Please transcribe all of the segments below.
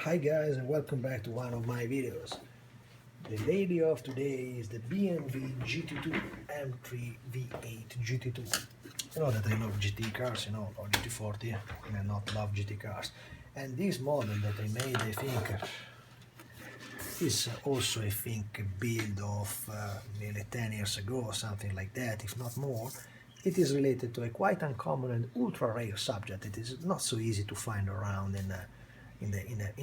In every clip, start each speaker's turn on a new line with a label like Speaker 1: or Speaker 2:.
Speaker 1: Hi guys, and welcome back to one of my videos. The lady of today is the BMW GT2 M3E92 GT2. You know that I love GT cars, or GT40, I may not love GT cars. And this model that I made, I think, is also, a build of nearly 10 years ago, or something like that, if not more. It is related to a quite uncommon and ultra rare subject. It is not so easy to find around in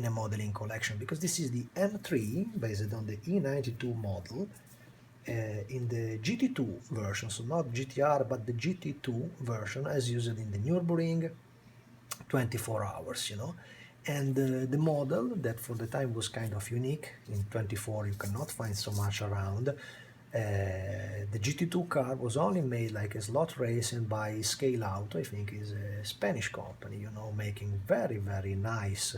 Speaker 1: a modeling collection, because this is the M3 based on the E92 model in the GT2 version, so not GTR but the GT2 version as used in the Nürburgring 24 hours, and the model that for the time was kind of unique. In 24 you cannot find so much around. The GT2 car was only made like a slot racing by Scaleauto, I think is a Spanish company, making very nice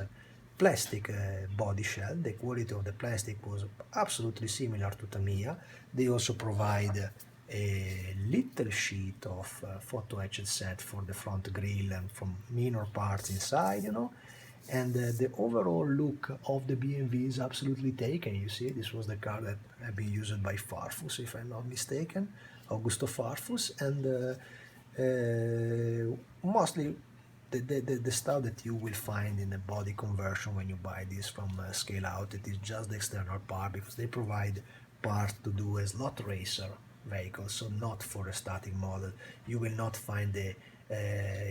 Speaker 1: plastic body shell. The quality of the plastic was absolutely similar to Tamiya. They also provide a little sheet of photo etched set for the front grille and from minor parts inside, and the overall look of the BMW is absolutely taken. You see, this was the car that had been used by Farfus, if I'm not mistaken, Augusto Farfus, and mostly the stuff that you will find in the body conversion when you buy this from Scaleauto, it is just the external part, because they provide parts to do a slot racer vehicle, so not for a static model. You will not find the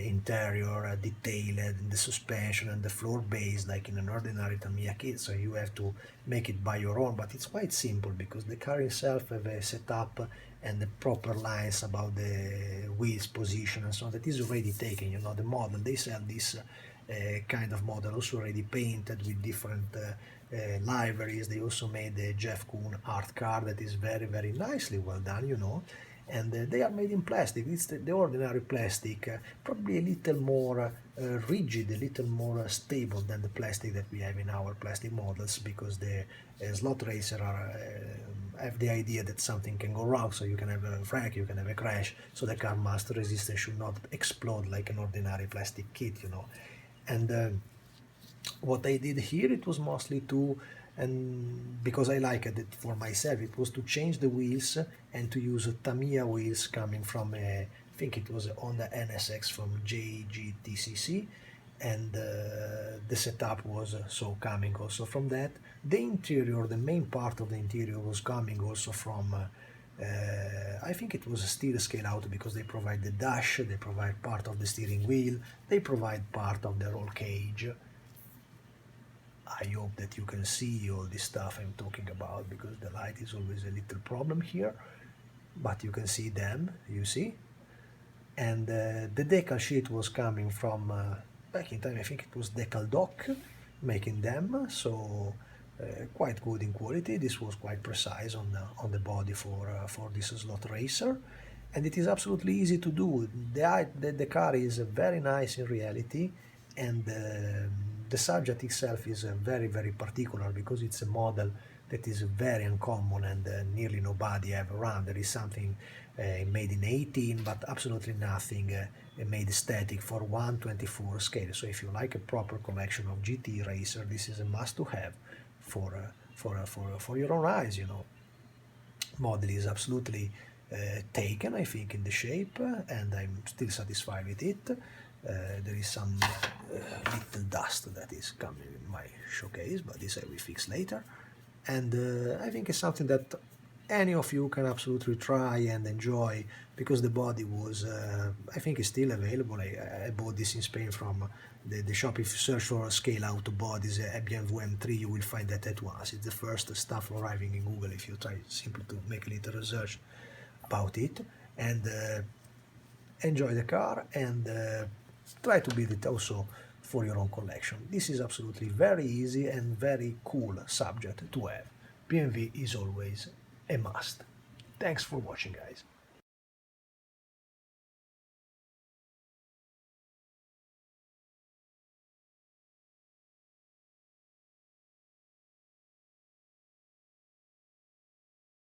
Speaker 1: interior detailed, the suspension and the floor base like in an ordinary Tamiya kit, so you have to make it by your own. But it's quite simple, because the car itself have a setup and the proper lines about the wheels position and so on that is already taken. The model, they sell this kind of model also already painted with different liveries. They also made the Jeff Kuhn art car that is very nicely well done, and they are made in plastic. It's the ordinary plastic, probably a little more rigid, a little more stable than the plastic that we have in our plastic models, because the slot racer have the idea that something can go wrong, so you can have a wreck, you can have a crash, so the car must resist and should not explode like an ordinary plastic kit, and what I did here, it was mostly and because I liked it for myself, it was to change the wheels and to use Tamiya wheels coming from I think it was a Honda NSX from JGTCC, and the setup was so coming also from that. The interior, the main part of the interior was coming also from I think it was a steel Scaleauto, because they provide the dash, they provide part of the steering wheel, they provide part of the roll cage. I hope that you can see all this stuff I'm talking about, because the light is always a little problem here, but you can see them, you see. And the decal sheet was coming from, back in time, I think it was Decaldoc making them, so quite good in quality. This was quite precise on the body for this slot racer, and it is absolutely easy to do. The car is very nice in reality, and the subject itself is very particular, because it's a model that is very uncommon and nearly nobody have around. There is something made in 18, but absolutely nothing made static for 1/24 scale. So if you like a proper collection of GT racer, this is a must-to-have for your own eyes. Model is absolutely taken, I think, in the shape, and I'm still satisfied with it. There is some little dust that is coming in my showcase, but this I will fix later. And I think it's something that any of you can absolutely try and enjoy, because the body was, I think it's still available. I bought this in Spain from the shop. If you search for Scaleauto bodies, BMW M3, you will find that at once. It's the first stuff arriving in Google if you try simply to make a little research about it, and enjoy the car, and try to build it also for your own collection. This is absolutely very easy and very cool subject to have. BMW is always a must. Thanks for watching, guys.